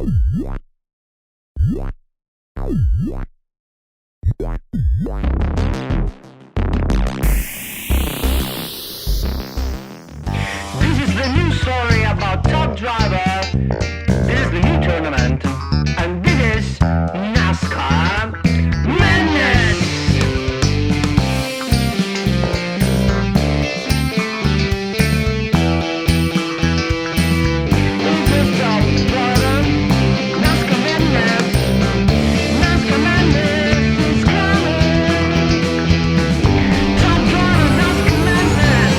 This is the new story about Top Driver. This is the new tournament. And this is NASCAR Madness. This is Top Driver. NASCAR Madness. NASCAR Madness is coming. Top Driver, NASCAR Madness.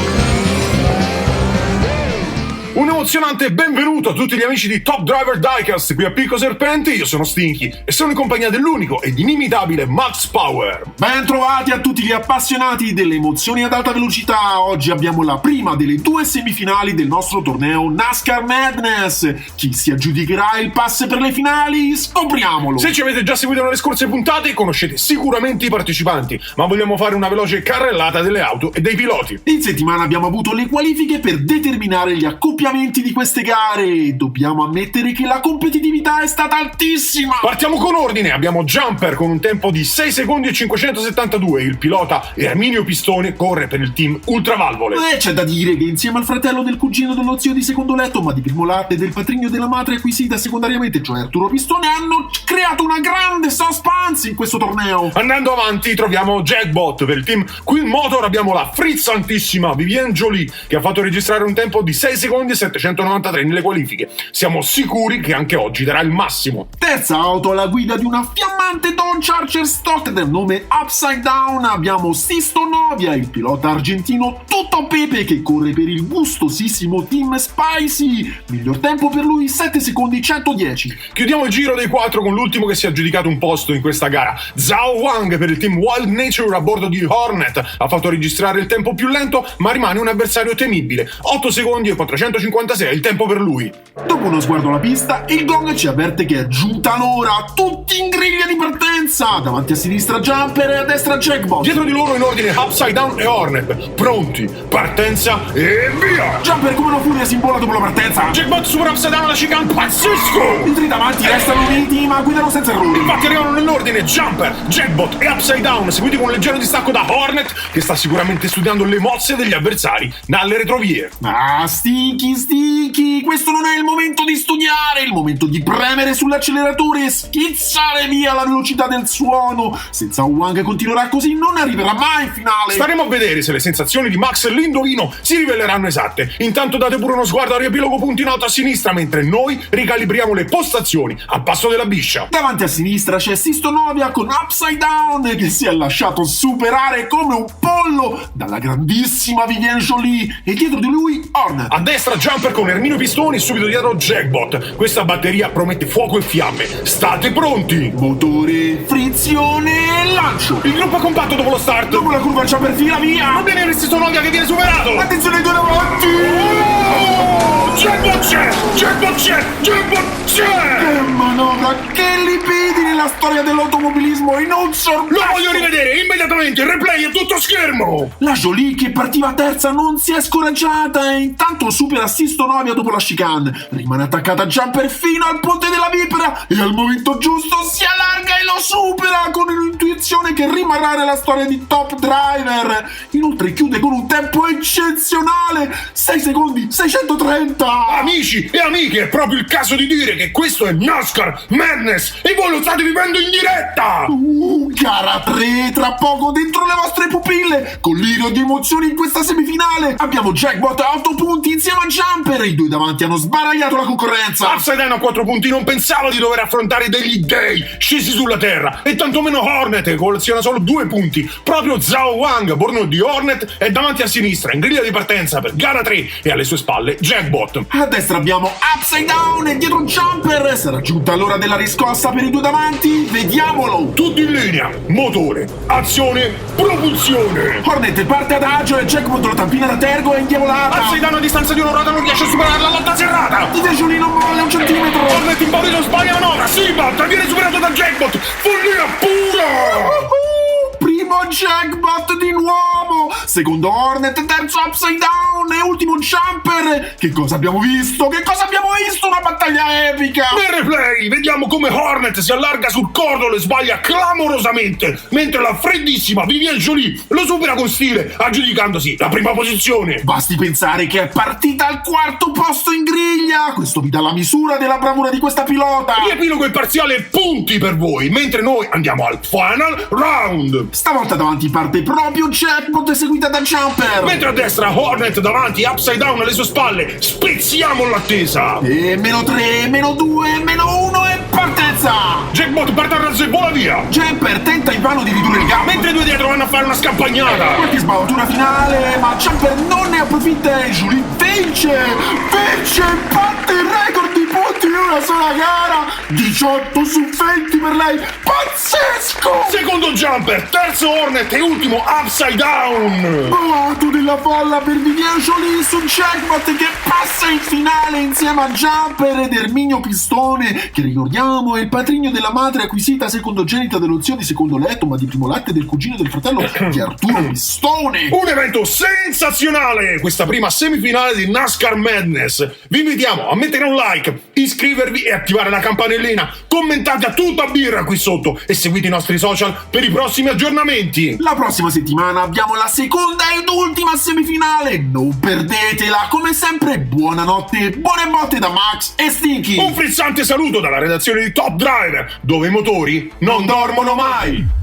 Un emozionante benvenuto a tutti gli amici di Top Driver Diecast, qui a Picco Serpente. Io sono Stinky e sono in compagnia dell'unico ed inimitabile Max Power. Ben trovati a tutti gli appassionati delle emozioni ad alta velocità. Oggi abbiamo la prima delle due semifinali del nostro torneo NASCAR Madness. Chi si aggiudicherà il pass per le finali? Scopriamolo! Se ci avete già seguito nelle scorse puntate conoscete sicuramente i partecipanti, ma vogliamo fare una veloce carrellata delle auto e dei piloti. In settimana abbiamo avuto le qualifiche per determinare gli accoppiamenti di queste gare. Dobbiamo ammettere che la competitività è stata altissima. Partiamo con ordine, abbiamo Jumper con un tempo di 6 secondi e 572, il pilota Erminio Pistone corre per il team Ultravalvole. C'è da dire che insieme al fratello del cugino dello zio di secondo letto, ma di primo latte, del patrigno della madre acquisita secondariamente, cioè Arturo Pistone, hanno creato una grande suspense in questo torneo. Andando avanti troviamo Jackbot per il team Queen Motor, abbiamo la frizzantissima Vivienne Jolie che ha fatto registrare un tempo di 6 secondi e 793 nelle qualifiche. Siamo sicuri che anche oggi darà il massimo. Terza auto alla guida di una fiammante Dodge Charger stock del nome Upside Down abbiamo Sisto Novia, il pilota argentino tutto pepe che corre per il gustosissimo team Spicy. Miglior tempo per lui 7 secondi 110. Chiudiamo il giro dei 4 con l'ultimo che si è aggiudicato un posto in questa gara. Zhao Wang per il team Wild Nature a bordo di Hornet ha fatto registrare il tempo più lento, ma rimane un avversario temibile. 8 secondi e 456 è il tempo per lui. Dopo uno sguardo alla pista, il gong ci avverte che è giunta l'ora. Tutti in griglia di partenza. Davanti a sinistra Jumper e a destra Jackbot. Dietro di loro in ordine Upside Down e Hornet. Pronti, partenza e via! Jumper come una furia si imbola dopo la partenza. Jackbot supera Upside Down alla chicane, pazzesco! I tre davanti restano uniti ma guidano senza errori. Infatti arrivano nell'ordine Jumper, Jackbot e Upside Down, seguiti con un leggero distacco da Hornet che sta sicuramente studiando le mosse degli avversari dalle retrovie. Ah, Sticky, questo non è il momento di studiare, è il momento di premere sull'acceleratore e schizzare via la velocità del suono. Se Zhao Wang continuerà così non arriverà mai in finale. Staremo a vedere se le sensazioni di Max e l'indovino si riveleranno esatte. Intanto date pure uno sguardo al riepilogo punto in alto a sinistra mentre noi ricalibriamo le postazioni al passo della biscia. Davanti a sinistra c'è Sisto Novia con Upside Down che si è lasciato superare come un pollo dalla grandissima Vivienne Jolie e dietro di lui Hornet. A destra Jumper con Erminio Pistoni, subito dietro Jackbot. Questa batteria promette fuoco e fiamme. State pronti! Motore, frizione e lancio. Il gruppo è compatto dopo lo start. Dopo la curva c'è per fila via. Va bene, Sisto Novia che viene superato. Attenzione ai due davanti. Oh! Jackbot c'è! Jackbot c'è! Jackbot c'è! Che manovra, che lipidi nella storia dell'automobilismo in un sorpasso. Lo voglio rivedere immediatamente, il replay è tutto schermo! La Jolie che partiva terza non si è scoraggiata e intanto supera Sisto Novia dopo la chicane. Rimane attaccata a Jumper fino al ponte della Vipera e al momento giusto si allarga e lo supera con un'intuizione che rimarrà nella storia di Top Driver. Inoltre chiude con un tempo eccezionale, 6 secondi 630. Amici e amiche, è proprio il caso di dire che questo è NASCAR Madness e voi lo state vivendo in diretta! Gara 3 tra poco dentro le vostre pupille, collirio di emozioni in questa semifinale. Abbiamo Jackbot a 8 punti insieme a Jumper, i due davanti hanno sbaragliato la concorrenza. Upside Down a 4 punti non pensava di dover affrontare degli dei scesi sulla terra e tantomeno Hornet che colleziona solo 2 punti. Proprio Zhao Wang, bordo di Hornet, è davanti a sinistra in griglia di partenza per gara 3 e alle sue spalle Jackbot. A destra abbiamo Upside Down e dietro Jumper. Sarà giunta l'ora della riscossa per i due davanti? Vediamolo! Tutti in linea, motore, azione, propulsione. Hornet parte ad agio e Jackbot la tampina da tergo è indiavolata. Upside Down a distanza di un'orata non riesce a superare la lotta serrata. Il Jolie non molle un centimetro. Hornet impaurito sbaglia manovra, si batte, viene superato da Jackbot, follia pura. Primo Jackpot di nuovo! Secondo Hornet, terzo Upside Down e ultimo Jumper! Che cosa abbiamo visto? Una battaglia epica! Nel replay vediamo come Hornet si allarga sul cordolo e sbaglia clamorosamente, mentre la freddissima Vivienne Jolie lo supera con stile, aggiudicandosi la prima posizione. Basti pensare che è partita al quarto posto in griglia! Questo vi dà la misura della bravura di questa pilota! Riepilogo il parziale punti per voi, mentre noi andiamo al final round. Stavolta davanti parte proprio Jackpot eseguita da Jumper! Mentre a destra Hornet davanti, Upside Down alle sue spalle, spezziamo l'attesa. E -3, -2, -1 e partenza! Jackpot parte al razzo e vola via. Jumper tenta invano di ridurre il gap, Mentre i due dietro vanno a fare una scampagnata. qualche sbavatura finale, ma Jumper non ne approfitta e Jolie vince, batte il record di punti in una sola gara, 18 su 20 per lei, pazzesco! Secondo Jumper, terzo Hornet e ultimo Upside Down. Boato della folla per Vivienne Jolie su Jackpot che passa in finale insieme a Jumper ed Erminio Pistone, che ricordiamo è il patrigno della madre acquisita secondogenita dello zio di secondo letto ma di primo latte del cugino del fratello di Arturo Pistone. Un evento sensazionale, questa prima semifinale di NASCAR Madness. Vi invitiamo a mettere un like, iscrivervi e attivare la campanellina. Commentate a tutta birra qui sotto e seguite i nostri social per i prossimi aggiornamenti. La prossima settimana abbiamo la seconda ed ultima semifinale, non perdetela. Come sempre buonanotte, buone botte da Max e Stinky. Un frizzante saluto dalla redazione di Top Driver, dove i motori non dormono mai.